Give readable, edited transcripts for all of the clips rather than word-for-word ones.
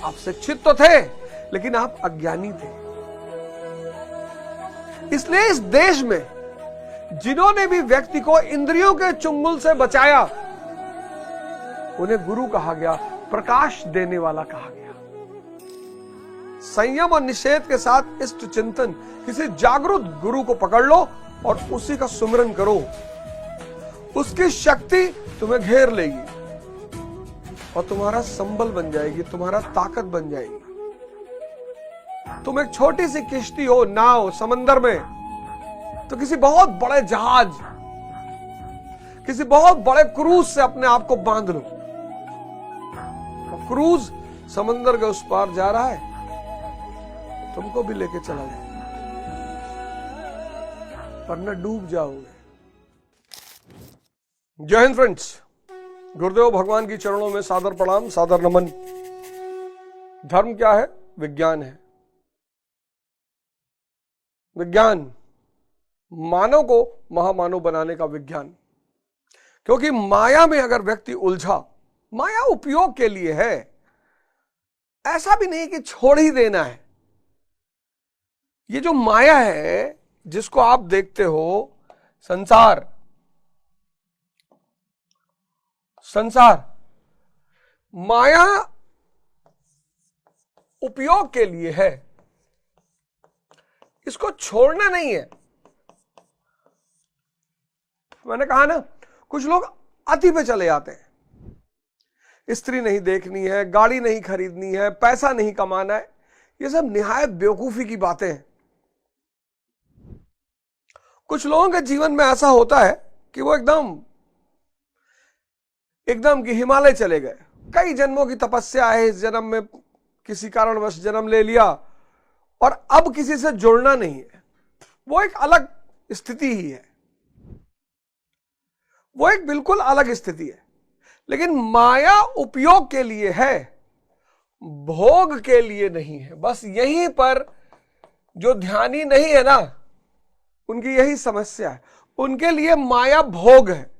आप शिक्षित तो थे लेकिन आप अज्ञानी थे। इसलिए इस देश में जिन्होंने भी व्यक्ति को इंद्रियों के चुंगल से बचाया उन्हें गुरु कहा गया, प्रकाश देने वाला कहा गया। संयम और निषेध के साथ इष्ट चिंतन किसी जागरूक गुरु को पकड़ लो और उसी का सुमिरन करो। उसकी शक्ति तुम्हें घेर लेगी और तुम्हारा संबल बन जाएगी, तुम्हारा ताकत बन जाएगी। तुम एक छोटी सी किश्ती हो, नाव समंदर में, तो किसी बहुत बड़े जहाज, किसी बहुत बड़े क्रूज से अपने आप को बांध लो। क्रूज समंदर के उस पार जा रहा है, तुमको भी लेके चला जाए, वरना डूब जाओगे। जय हिंद फ्रेंड्स, गुरुदेव भगवान की चरणों में सादर प्रणाम, सादर नमन। धर्म क्या है? विज्ञान है। विज्ञान मानव को महामानव बनाने का विज्ञान। क्योंकि माया में अगर व्यक्ति उलझा, माया उपयोग के लिए है, ऐसा भी नहीं कि छोड़ ही देना है। ये जो माया है जिसको आप देखते हो, संसार माया उपयोग के लिए है, इसको छोड़ना नहीं है। मैंने कहा ना, कुछ लोग अति पे चले जाते हैं। स्त्री नहीं देखनी है, गाड़ी नहीं खरीदनी है, पैसा नहीं कमाना है, ये सब निहायत बेवकूफी की बातें हैं। कुछ लोगों के जीवन में ऐसा होता है कि वो एकदम कि हिमालय चले गए, कई जन्मों की तपस्या है, इस जन्म में किसी कारणवश जन्म ले लिया और अब किसी से जुड़ना नहीं है। वो एक अलग स्थिति ही है, वो एक बिल्कुल अलग स्थिति है। लेकिन माया उपयोग के लिए है, भोग के लिए नहीं है। बस यहीं पर जो ध्यानी नहीं है ना, उनकी यही समस्या है। उनके लिए माया भोग है।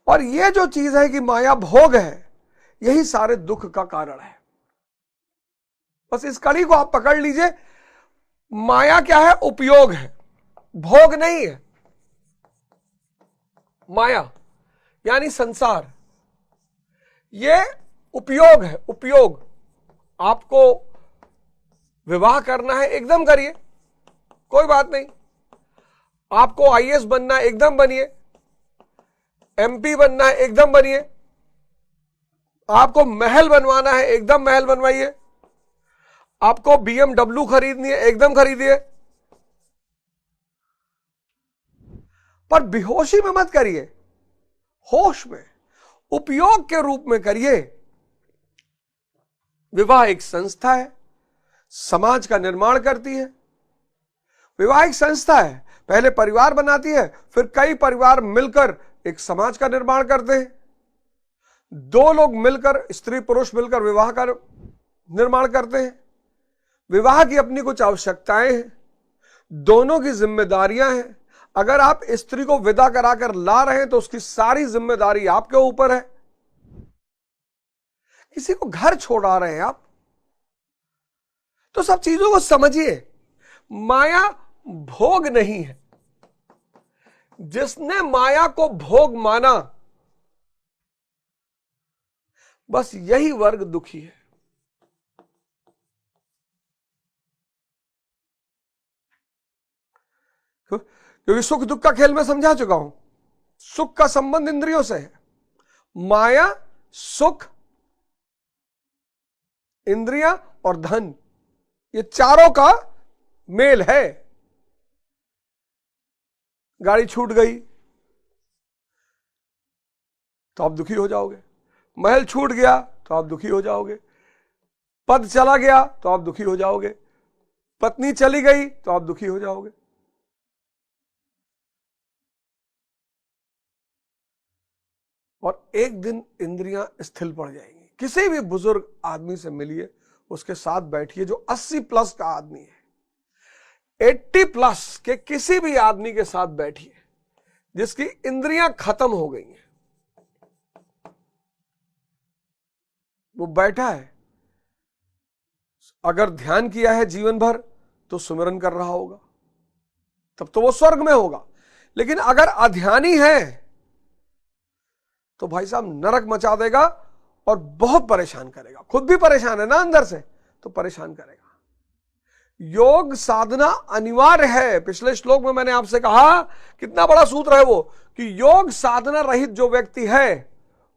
और ये जो चीज है कि माया भोग है, यही सारे दुख का कारण है। बस इस कड़ी को आप पकड़ लीजिए। माया क्या है? उपयोग है, भोग नहीं है। माया यानी संसार, ये उपयोग है। उपयोग, आपको विवाह करना है, एकदम करिए, कोई बात नहीं। आपको आईएएस बनना है, एकदम बनिए। एमपी बनना है, एकदम बनिए। आपको महल बनवाना है, एकदम महल बनवाइए। आपको BMW खरीदनी है, एकदम खरीदिए। पर बेहोशी में मत करिए, होश में, उपयोग के रूप में करिए। विवाह एक संस्था है, समाज का निर्माण करती है। विवाह एक संस्था है, पहले परिवार बनाती है, फिर कई परिवार मिलकर एक समाज का निर्माण करते हैं। दो लोग मिलकर, स्त्री पुरुष मिलकर विवाह का निर्माण करते हैं। विवाह की अपनी कुछ आवश्यकताएं हैं, दोनों की जिम्मेदारियां हैं। अगर आप स्त्री को विदा कराकर ला रहे हैं तो उसकी सारी जिम्मेदारी आपके ऊपर है। किसी को घर छोड़ा रहे हैं आप, तो सब चीजों को समझिए। माया भोग नहीं है। जिसने माया को भोग माना, बस यही वर्ग दुखी है। क्योंकि सुख दुख का खेल मैं समझा चुका हूं। सुख का संबंध इंद्रियों से है। माया, सुख, इंद्रियां और धन, ये चारों का मेल है। गाड़ी छूट गई तो आप दुखी हो जाओगे, महल छूट गया तो आप दुखी हो जाओगे, पद चला गया तो आप दुखी हो जाओगे, पत्नी चली गई तो आप दुखी हो जाओगे। और एक दिन इंद्रियां स्थिर पड़ जाएंगी। किसी भी बुजुर्ग आदमी से मिलिए, उसके साथ बैठिए जो 80+ का आदमी है, 80+ के किसी भी आदमी के साथ बैठिए जिसकी इंद्रियां खत्म हो गई हैं। वो बैठा है, अगर ध्यान किया है जीवन भर तो सुमिरन कर रहा होगा, तब तो वो स्वर्ग में होगा। लेकिन अगर अध्यानी है तो भाई साहब नरक मचा देगा और बहुत परेशान करेगा, खुद भी परेशान है ना अंदर से, तो परेशान करेगा। योग साधना अनिवार्य है। पिछले श्लोक में मैंने आपसे कहा, कितना बड़ा सूत्र है वो, कि योग साधना रहित जो व्यक्ति है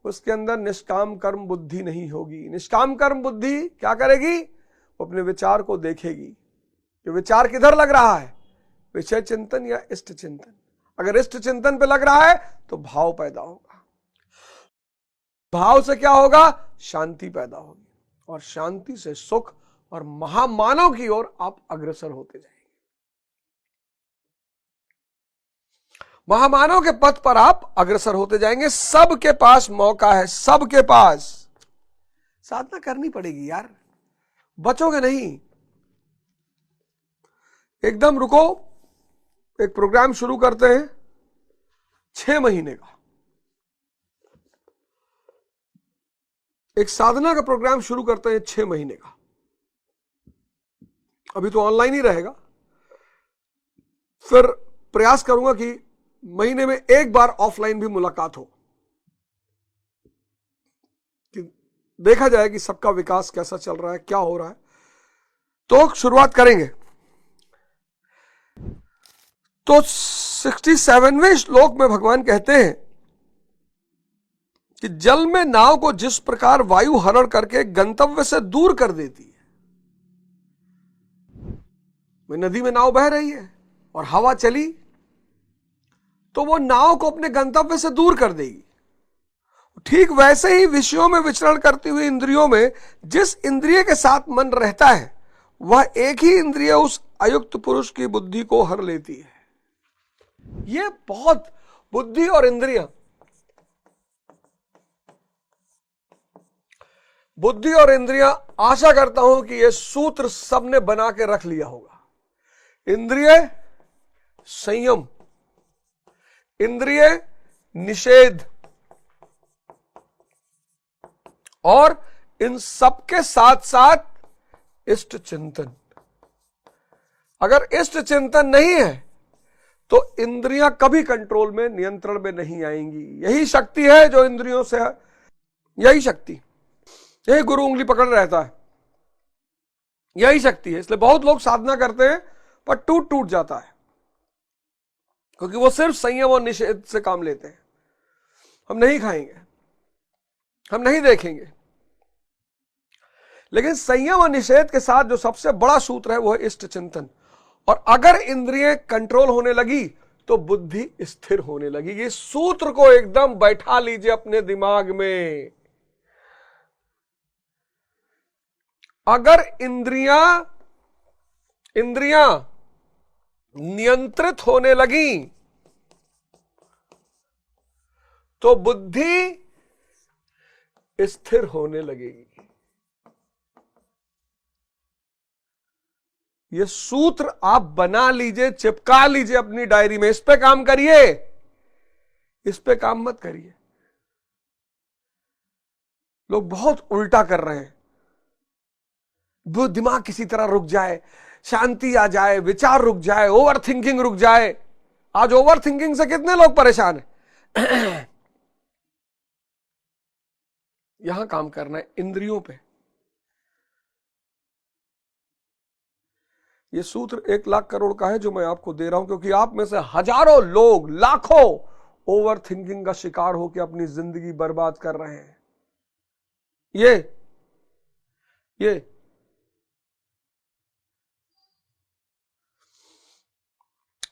उसके अंदर निष्काम कर्म बुद्धि नहीं होगी। निष्काम कर्म बुद्धि क्या करेगी? वो अपने विचार को देखेगी कि विचार किधर लग रहा है, विषय चिंतन या इष्ट चिंतन। अगर इष्ट चिंतन पे लग रहा है तो भाव पैदा होगा, भाव से क्या होगा? शांति पैदा होगी, और शांति से सुख और महामानव की ओर आप अग्रसर होते जाएंगे। महामानव के पथ पर आप अग्रसर होते जाएंगे। सबके पास मौका है, सबके पास। साधना करनी पड़ेगी यार, बचोगे नहीं। एकदम रुको, एक प्रोग्राम शुरू करते हैं 6 महीने का, एक साधना का प्रोग्राम शुरू करते हैं 6 महीने का। अभी तो ऑनलाइन ही रहेगा, फिर प्रयास करूंगा कि महीने में एक बार ऑफलाइन भी मुलाकात हो, कि देखा जाए कि सबका विकास कैसा चल रहा है, क्या हो रहा है। तो शुरुआत करेंगे। तो 67वें श्लोक में भगवान कहते हैं कि जल में नाव को जिस प्रकार वायु हरण करके गंतव्य से दूर कर देती है, नदी में नाव बह रही है और हवा चली तो वो नाव को अपने गंतव्य से दूर कर देगी। ठीक वैसे ही विषयों में विचरण करती हुई इंद्रियों में जिस इंद्रिय के साथ मन रहता है, वह एक ही इंद्रिय उस अयुक्त पुरुष की बुद्धि को हर लेती है। ये बहुत, बुद्धि और इंद्रियां, बुद्धि और इंद्रियां, आशा करता हूं कि यह सूत्र सबने बना के रख लिया होगा। इंद्रिय संयम, इंद्रिय निषेध, और इन सबके साथ साथ इष्ट चिंतन। अगर इष्ट चिंतन नहीं है तो इंद्रियां कभी कंट्रोल में, नियंत्रण में नहीं आएंगी। यही शक्ति है जो इंद्रियों से, यही शक्ति, यही गुरु उंगली पकड़ रहता है, यही शक्ति है। इसलिए बहुत लोग साधना करते हैं पर टूट टूट जाता है, क्योंकि वो सिर्फ संयम और निषेध से काम लेते हैं। हम नहीं खाएंगे, हम नहीं देखेंगे, लेकिन संयम और निषेध के साथ जो सबसे बड़ा सूत्र है वो है इष्ट चिंतन। और अगर इंद्रिय कंट्रोल होने लगी तो बुद्धि स्थिर होने लगी। ये सूत्र को एकदम बैठा लीजिए अपने दिमाग में। अगर इंद्रियां नियंत्रित होने लगी तो बुद्धि स्थिर होने लगेगी। ये सूत्र आप बना लीजिए, चिपका लीजिए अपनी डायरी में। इस पे काम करिए, इस पे काम मत करिए। लोग बहुत उल्टा कर रहे हैं। वो दिमाग किसी तरह रुक जाए, शांति आ जाए, विचार रुक जाए, ओवर थिंकिंग रुक जाए। आज ओवर थिंकिंग से कितने लोग परेशान हैं। यहां काम करना है, इंद्रियों पे। ये सूत्र 1 लाख करोड़ का है जो मैं आपको दे रहा हूं, क्योंकि आप में से हजारों लोग, लाखों ओवर थिंकिंग का शिकार होकर अपनी जिंदगी बर्बाद कर रहे हैं। ये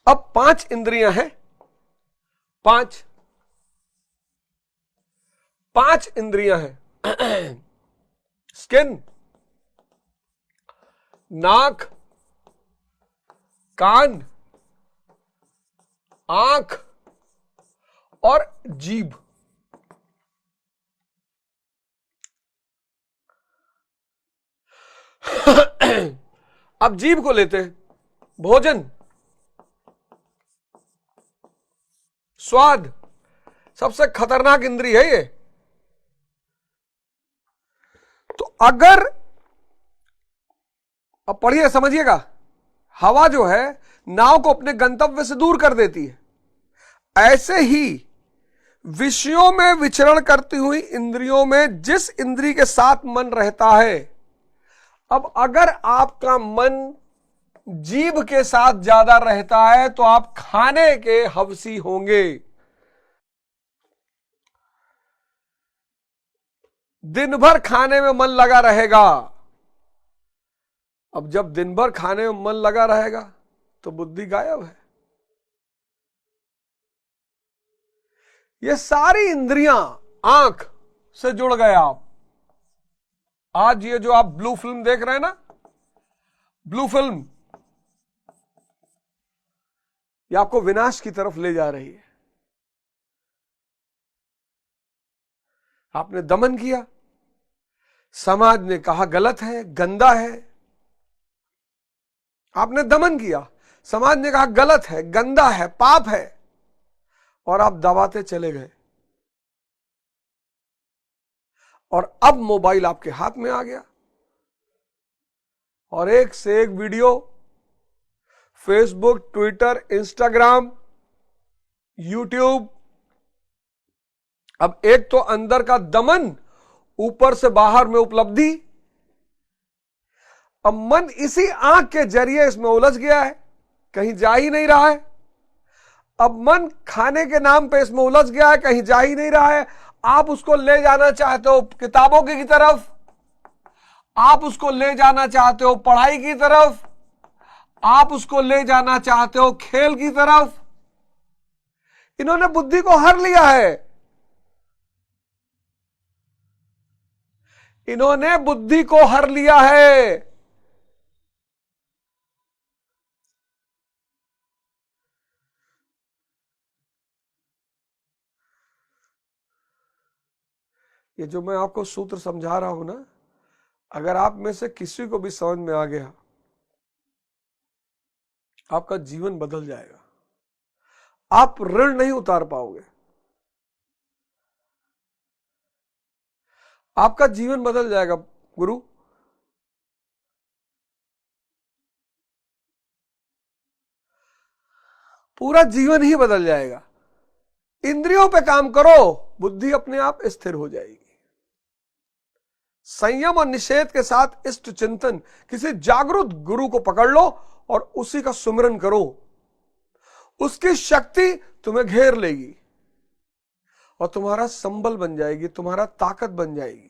अब 5 इंद्रियां हैं, 5 इंद्रियां हैं। स्किन, नाक, कान, आंख और जीभ। अब जीभ को लेते हैं। भोजन, स्वाद, सबसे खतरनाक इंद्रिय है ये। अगर, अब पढ़िए समझिएगा, हवा जो है नाव को अपने गंतव्य से दूर कर देती है, ऐसे ही विषयों में विचरण करती हुई इंद्रियों में जिस इंद्री के साथ मन रहता है। अब अगर आपका मन जीभ के साथ ज्यादा रहता है तो आप खाने के हवसी होंगे, दिन भर खाने में मन लगा रहेगा। अब जब दिन भर खाने में मन लगा रहेगा तो बुद्धि गायब है। ये सारी इंद्रियां आंख से जुड़ गए आप। आज ये जो आप ब्लू फिल्म देख रहे हैं ना, ब्लू फिल्म, ये आपको विनाश की तरफ ले जा रही है। आपने दमन किया, समाज ने कहा गलत है, गंदा है। आपने दमन किया, समाज ने कहा गलत है, गंदा है, पाप है, और आप दबाते चले गए। और अब मोबाइल आपके हाथ में आ गया और एक से एक video, Facebook, Twitter, Instagram, YouTube. अब एक तो अंदर का दमन, ऊपर से बाहर में उपलब्धि। अब मन इसी आंख के जरिए इसमें उलझ गया है, कहीं जा ही नहीं रहा है। अब मन खाने के नाम पे इसमें उलझ गया है, कहीं जा ही नहीं रहा है। आप उसको ले जाना चाहते हो किताबों की तरफ, आप उसको ले जाना चाहते हो पढ़ाई की तरफ, आप उसको ले जाना चाहते हो खेल की तरफ। इन्होंने बुद्धि को हर लिया है, इन्होंने बुद्धि को हर लिया है। ये जो मैं आपको सूत्र समझा रहा हूं ना, अगर आप में से किसी को भी समझ में आ गया, आपका जीवन बदल जाएगा। आप ऋण नहीं उतार पाओगे, आपका जीवन बदल जाएगा। गुरु, पूरा जीवन ही बदल जाएगा। इंद्रियों पे काम करो, बुद्धि अपने आप स्थिर हो जाएगी। संयम और निषेध के साथ इष्ट चिंतन, किसी जागरूक गुरु को पकड़ लो और उसी का सुमिरन करो। उसकी शक्ति तुम्हें घेर लेगी और तुम्हारा संबल बन जाएगी, तुम्हारा ताकत बन जाएगी।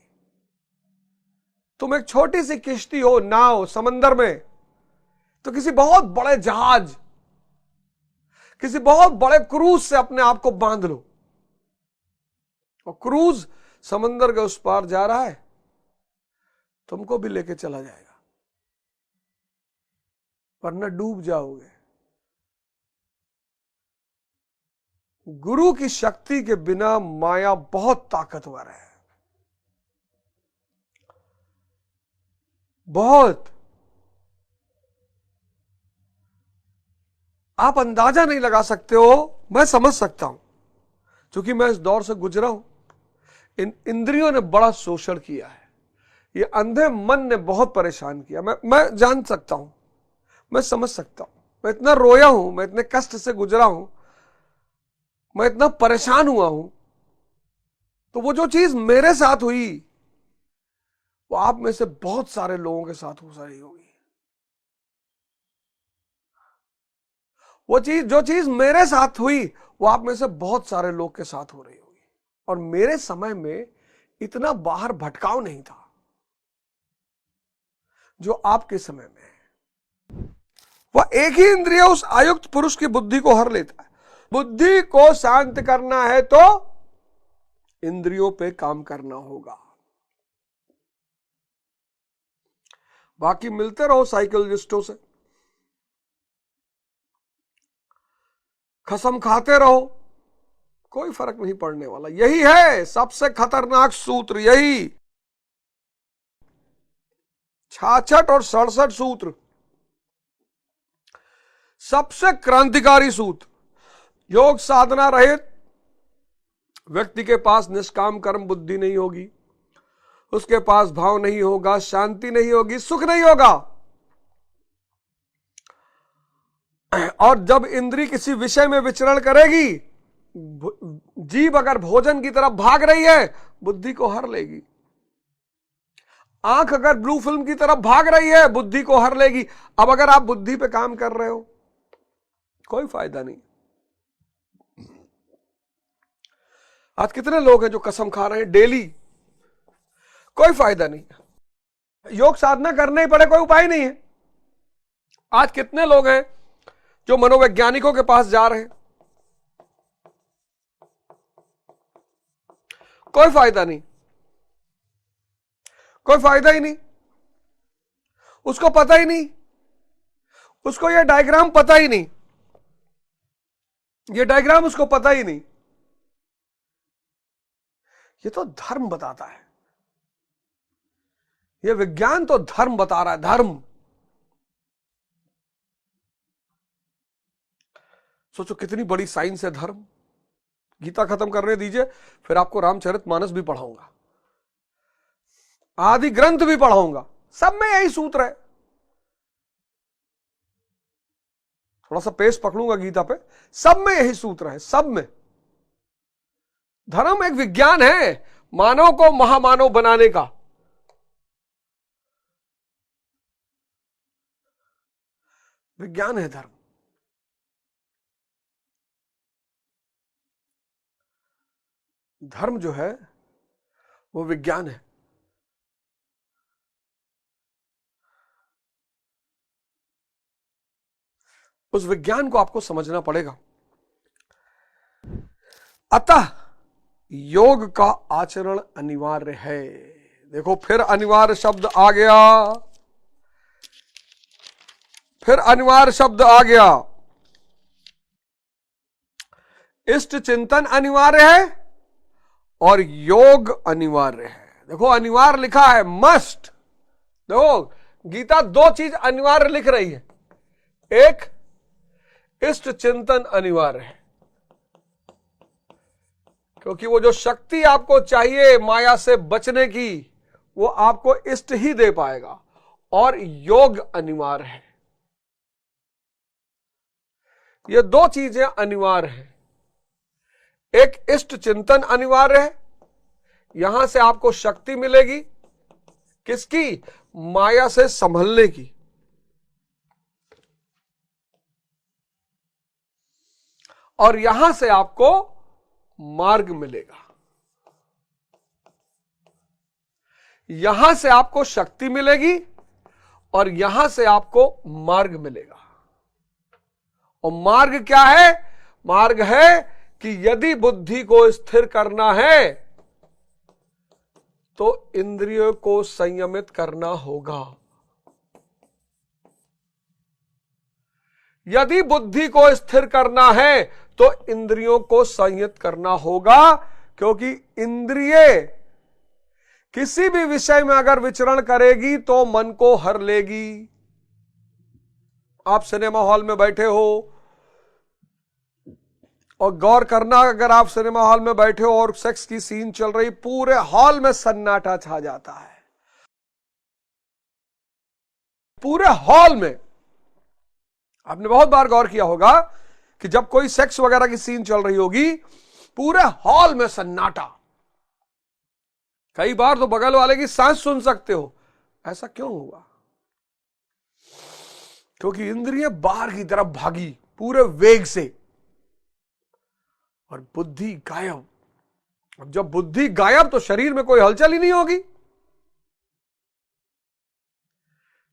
तुम एक छोटी सी किश्ती हो, नाव समंदर में, तो किसी बहुत बड़े जहाज, किसी बहुत बड़े क्रूज से अपने आप को बांध लो, और क्रूज समंदर के उस पार जा रहा है, तुमको भी लेके चला जाएगा, वरना डूब जाओगे। गुरु की शक्ति के बिना माया बहुत ताकतवर है, बहुत। आप अंदाजा नहीं लगा सकते हो, मैं समझ सकता हूं, क्योंकि मैं इस दौर से गुजरा हूं। इन इंद्रियों ने बड़ा शोषण किया है, ये अंधे मन ने बहुत परेशान किया। मैं जान सकता हूं, मैं समझ सकता हूं। मैं इतना रोया हूं, मैं इतने कष्ट से गुजरा हूं, मैं इतना परेशान हुआ हूं। तो वो जो चीज मेरे साथ हुई, वो आप में से बहुत सारे लोगों के साथ हो रही होगी। वो चीज, जो चीज मेरे साथ हुई, वो आप में से बहुत सारे लोग के साथ हो रही होगी। और मेरे समय में इतना बाहर भटकाव नहीं था जो आपके समय में है। वह एक ही इंद्रिय उस आयुक्त पुरुष की बुद्धि को हर लेता है। बुद्धि को शांत करना है तो इंद्रियों पे काम करना होगा। बाकी मिलते रहो साइकोलॉजिस्टों से, कसम खाते रहो, कोई फर्क नहीं पड़ने वाला। यही है सबसे खतरनाक सूत्र, यही 66 और 67 सूत्र, सबसे क्रांतिकारी सूत्र। योग साधना रहित व्यक्ति के पास निष्काम कर्म बुद्धि नहीं होगी। उसके पास भाव नहीं होगा, शांति नहीं होगी, सुख नहीं होगा। और जब इंद्री किसी विषय में विचरण करेगी, जीभ अगर भोजन की तरफ भाग रही है, बुद्धि को हर लेगी। आंख अगर ब्लू फिल्म की तरफ भाग रही है, बुद्धि को हर लेगी। अब अगर आप बुद्धि पे काम कर रहे हो, कोई फायदा नहीं। आज कितने लोग हैं जो कसम खा रहे हैं डेली, कोई फायदा नहीं। योग साधना करना ही पड़े, कोई उपाय नहीं है। आज कितने लोग हैं जो मनोवैज्ञानिकों के पास जा रहे हैं, कोई फायदा नहीं, कोई फायदा ही नहीं। उसको पता ही नहीं, उसको ये डायग्राम पता ही नहीं, ये डायग्राम उसको पता ही नहीं। ये तो धर्म बताता है, ये विज्ञान तो धर्म बता रहा है, धर्म। सोचो कितनी बड़ी साइंस है धर्म। गीता खत्म करने दीजिए, फिर आपको रामचरितमानस भी पढ़ाऊंगा, आदि ग्रंथ भी पढ़ाऊंगा, सब में यही सूत्र है। थोड़ा सा पेस पकड़ूंगा गीता पे, सब में यही सूत्र है, सब में। धर्म एक विज्ञान है मानव को महामानव बनाने का। विज्ञान है धर्म। धर्म जो है वो विज्ञान है। उस विज्ञान को आपको समझना पड़ेगा। अतः योग का आचरण अनिवार्य है। देखो फिर अनिवार्य शब्द आ गया, फिर अनिवार्य शब्द आ गया। इष्ट चिंतन अनिवार्य है और योग अनिवार्य है। देखो अनिवार्य लिखा है, मस्ट। देखो गीता दो चीज अनिवार्य लिख रही है। एक, इष्ट चिंतन अनिवार्य है, क्योंकि वो जो शक्ति आपको चाहिए माया से बचने की, वो आपको इष्ट ही दे पाएगा। और योग अनिवार्य है। ये दो चीजें अनिवार्य हैं। एक, इष्ट चिंतन अनिवार्य है, यहां से आपको शक्ति मिलेगी, किसकी? माया से संभलने की। और यहां से आपको मार्ग मिलेगा। यहां से आपको शक्ति मिलेगी और यहां से आपको मार्ग मिलेगा। और मार्ग क्या है? मार्ग है कि यदि बुद्धि को स्थिर करना है तो इंद्रियों को संयमित करना होगा। यदि बुद्धि को स्थिर करना है तो इंद्रियों को संयत करना होगा, क्योंकि इंद्रिय किसी भी विषय में अगर विचरण करेगी तो मन को हर लेगी। आप सिनेमा हॉल में बैठे हो और गौर करना, अगर आप सिनेमा हॉल में बैठे हो और सेक्स की सीन चल रही, पूरे हॉल में सन्नाटा छा जाता है। पूरे हॉल में। आपने बहुत बार गौर किया होगा कि जब कोई सेक्स वगैरह की सीन चल रही होगी, पूरे हॉल में सन्नाटा। कई बार तो बगल वाले की सांस सुन सकते हो। ऐसा क्यों हुआ? क्योंकि इंद्रियां बाहर की तरफ भागी पूरे वेग से और बुद्धि गायब। अब जब बुद्धि गायब तो शरीर में कोई हलचल ही नहीं होगी।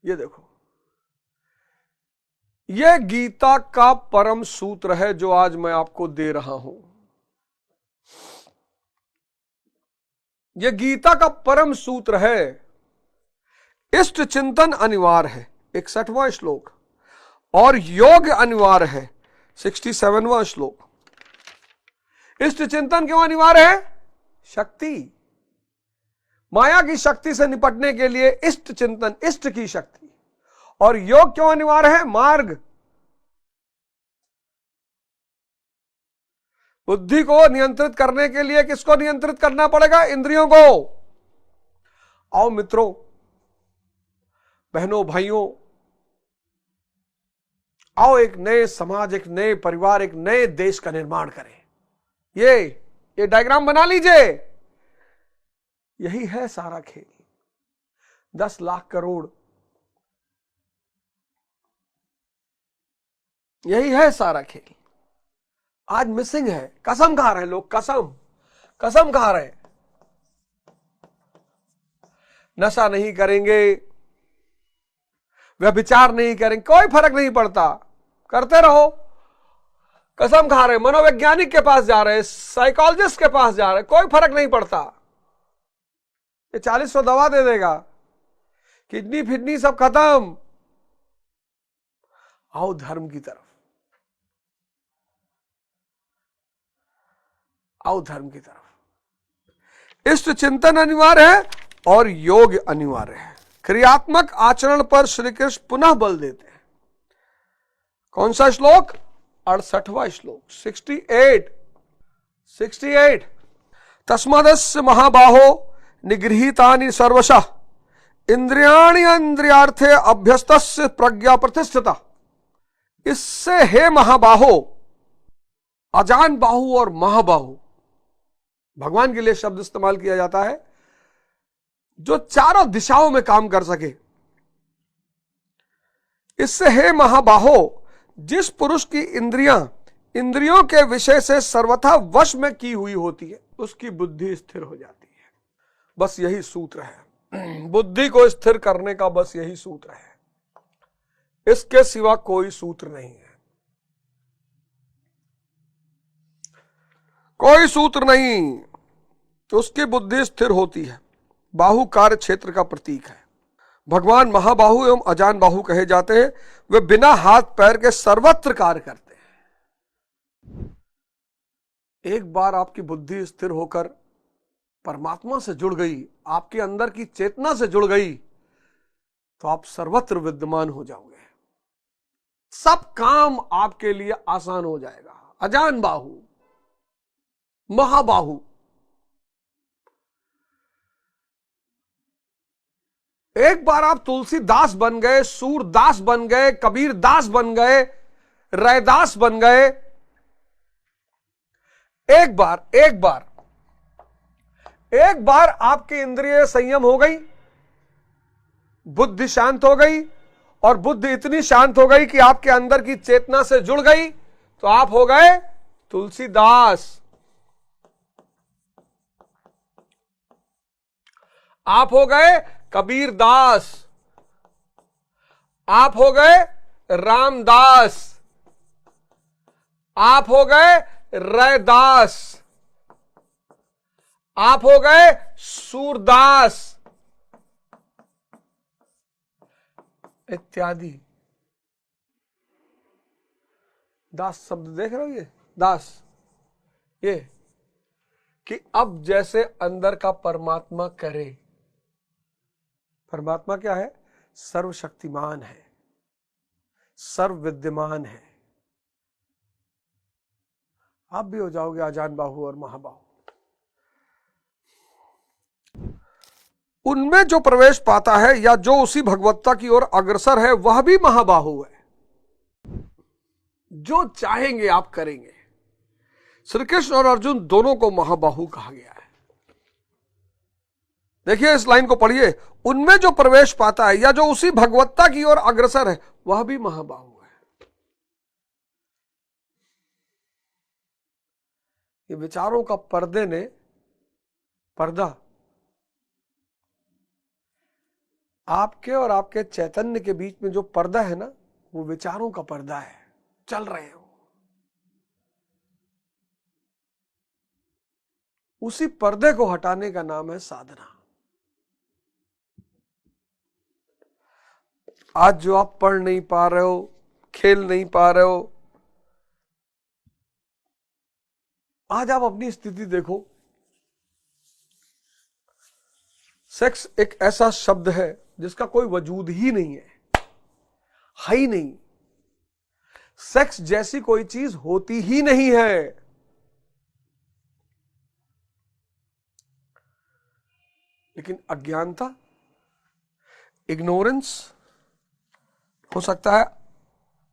ये देखो, यह गीता का परम सूत्र है जो आज मैं आपको दे रहा हूं। यह गीता का परम सूत्र है। इष्ट चिंतन अनिवार्य है, 61वां श्लोक, और योग अनिवार्य है, 67वां श्लोक। इष्ट चिंतन क्यों अनिवार्य है? शक्ति, माया की शक्ति से निपटने के लिए इष्ट चिंतन, इष्ट की शक्ति। और योग क्यों अनिवार्य है? मार्ग। बुद्धि को नियंत्रित करने के लिए किसको नियंत्रित करना पड़ेगा? इंद्रियों को। आओ मित्रों, बहनों, भाइयों, आओ एक नए समाज, एक नए परिवार, एक नए देश का निर्माण करें। ये डायग्राम बना लीजिए। यही है सारा खेल। 10 लाख करोड़, यही है सारा खेल। आज मिसिंग है। कसम खा रहे हैं लोग, कसम खा रहे हैं। नशा नहीं करेंगे, व्यभिचार नहीं करेंगे, कोई फर्क नहीं पड़ता, करते रहो। कसम खा रहे, मनोवैज्ञानिक के पास जा रहे, साइकोलॉजिस्ट के पास जा रहे, कोई फर्क नहीं पड़ता। ये 40 दवा दे देगा, किडनी फिडनी सब खत्म। आओ धर्म की तरफ, आओ धर्म की तरफ। इष्ट चिंतन अनिवार्य है और योग अनिवार्य है। क्रियात्मक आचरण पर श्री कृष्ण पुनः बल देते हैं। कौन सा श्लोक? 68वां श्लोक, 68। तस्मादस्य महाबाहो निगृहीतानि सर्वशः इंद्रियाणि इंद्रियार्थे अभ्यस्तस्य प्रज्ञा प्रतिष्ठिता। इससे हे महाबाहो, अजान बाहु और महाबाहु भगवान के लिए शब्द इस्तेमाल किया जाता है, जो चारों दिशाओं में काम कर सके। इससे हे महाबाहो, जिस पुरुष की इंद्रियों के विषय से सर्वथा वश में की हुई होती है, उसकी बुद्धि स्थिर हो जाती है। बस यही सूत्र है, बुद्धि को स्थिर करने का बस यही सूत्र है, इसके सिवा कोई सूत्र नहीं है। कोई सूत्र नहीं, तो उसकी बुद्धि स्थिर होती है। बाहु कार्य क्षेत्र का प्रतीक है। भगवान महाबाहु एवं अजान बाहु कहे जाते हैं। वे बिना हाथ पैर के सर्वत्र कार्य करते हैं। एक बार आपकी बुद्धि स्थिर होकर परमात्मा से जुड़ गई, आपके अंदर की चेतना से जुड़ गई, तो आप सर्वत्र विद्यमान हो जाओगे। सब काम आपके लिए आसान हो जाएगा। अजान बाहु, महाबाहु। एक बार आप तुलसीदास बन गए, सूरदास बन गए, कबीर दास बन गए, रैदास बन गए। एक बार आपकी इंद्रिय संयम हो गई, बुद्धि शांत हो गई, और बुद्धि इतनी शांत हो गई कि आपके अंदर की चेतना से जुड़ गई, तो आप हो गए तुलसीदास, आप हो गए कबीर दास, आप हो गए रामदास, आप हो गए रैदास, आप हो गए सूरदास, इत्यादि। दास शब्द देख रहे हो, ये दास, ये कि अब जैसे अंदर का परमात्मा करे। परमात्मा क्या है? सर्वशक्तिमान है, सर्व विद्यमान है। आप भी हो जाओगे अजान बाहु और महाबाहु। उनमें जो प्रवेश पाता है या जो उसी भगवत्ता की ओर अग्रसर है, वह भी महाबाहु है। जो चाहेंगे आप करेंगे। श्री कृष्ण और अर्जुन दोनों को महाबाहु कहा गया है। देखिए इस लाइन को पढ़िए। उनमें जो प्रवेश पाता है या जो उसी भगवत्ता की ओर अग्रसर है, वह भी महाबाहु है। ये विचारों का पर्दा आपके और आपके चैतन्य के बीच में जो पर्दा है ना, वो विचारों का पर्दा है। चल रहे हो, उसी पर्दे को हटाने का नाम है साधना। आज जो आप पढ़ नहीं पा रहे हो, खेल नहीं पा रहे हो, आज आप अपनी स्थिति देखो। सेक्स एक ऐसा शब्द है जिसका कोई वजूद ही नहीं है ही नहीं। सेक्स जैसी कोई चीज होती ही नहीं है। लेकिन अज्ञानता, इग्नोरेंस, हो सकता है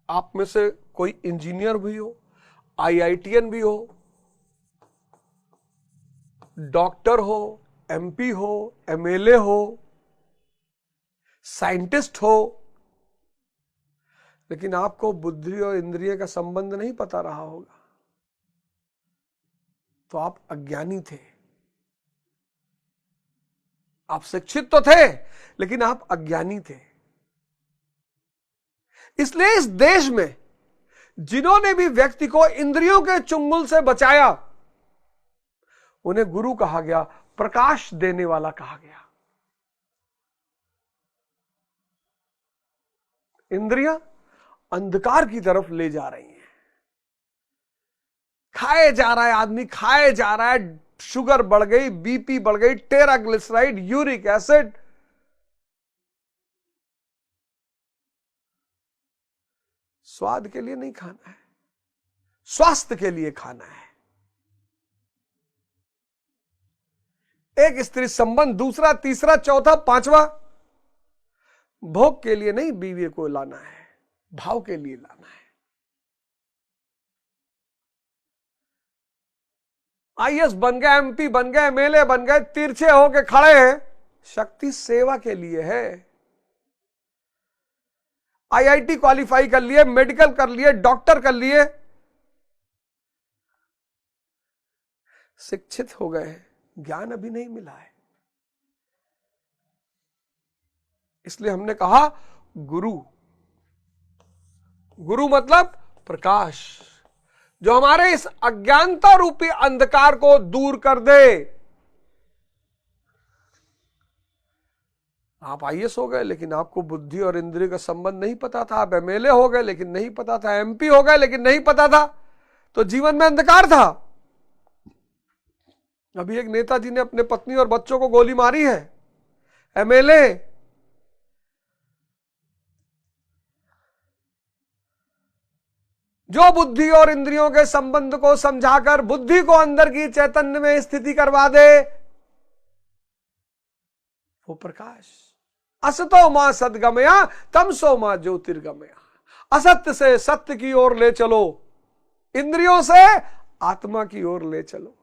आप में से कोई इंजीनियर भी हो, आईआईटीएन भी हो, डॉक्टर हो, एमपी हो, एमएलए हो, साइंटिस्ट हो, लेकिन आपको बुद्धि और इंद्रिय का संबंध नहीं पता रहा होगा, तो आप अज्ञानी थे। आप शिक्षित तो थे, लेकिन आप अज्ञानी थे। इसलिए इस देश में जिन्होंने भी व्यक्ति को इंद्रियों के चुंगल से बचाया, उन्हें गुरु कहा गया, प्रकाश देने वाला कहा गया। इंद्रियां अंधकार की तरफ ले जा रही हैं। खाए जा रहा है आदमी, खाए जा रहा है, शुगर बढ़ गई, बीपी बढ़ गई, ट्राइग्लिसराइड, यूरिक एसिड, स्वाद के लिए नहीं खाना है, स्वास्थ्य के लिए खाना है। एक स्त्री संबंध, दूसरा, तीसरा, चौथा, पांचवा, भोग के लिए नहीं बीवी को लाना है, भाव के लिए लाना है। आईएएस बन गए, एमपी बन गए, एमएलए बन गए, तिरछे होके खड़े हैं, शक्ति सेवा के लिए है। आईआईटी क्वालिफाई कर लिए, मेडिकल कर लिए, डॉक्टर कर लिए, शिक्षित हो गए, ज्ञान अभी नहीं मिला है। इसलिए हमने कहा गुरु, गुरु मतलब प्रकाश, जो हमारे इस अज्ञानता रूपी अंधकार को दूर कर दे। आप आईएएस हो गए, लेकिन आपको बुद्धि और इंद्रिय का संबंध नहीं पता था। आप एमएलए हो गए, लेकिन नहीं पता था। एमपी हो गए, लेकिन नहीं पता था। तो जीवन में अंधकार था। अभी एक नेताजी ने अपने पत्नी और बच्चों को गोली मारी है, एमएलए। जो बुद्धि और इंद्रियों के संबंध को समझाकर बुद्धि को अंदर की चैतन्य में स्थिति करवा दे, वो प्रकाश। असतो मां सद्गमया तमसो मां ज्योतिर्गमया। असत्य से सत्य की ओर ले चलो, इंद्रियों से आत्मा की ओर ले चलो,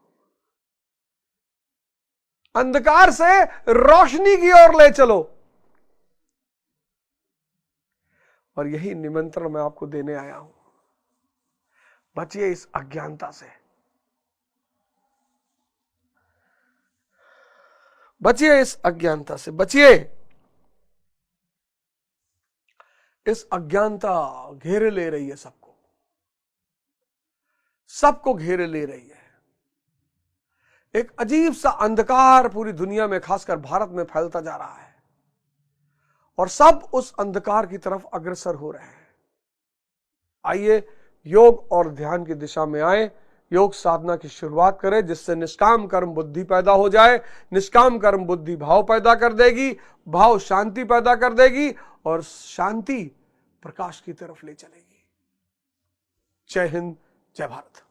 अंधकार से रोशनी की ओर ले चलो। और यही निमंत्रण मैं आपको देने आया हूं। बचिए इस अज्ञानता से, बचिए इस अज्ञानता से, बचिए। इस अज्ञानता घेरे ले रही है सबको, सबको घेरे ले रही है। एक अजीब सा अंधकार पूरी दुनिया में, खासकर भारत में फैलता जा रहा है, और सब उस अंधकार की तरफ अग्रसर हो रहे हैं। आइए योग और ध्यान की दिशा में आए, योग साधना की शुरुआत करें, जिससे निष्काम कर्म बुद्धि पैदा हो जाए। निष्काम कर्म बुद्धि भाव पैदा कर देगी, भाव शांति पैदा कर देगी, और शांति प्रकाश की तरफ ले चलेगी। जय हिंद, जय भारत।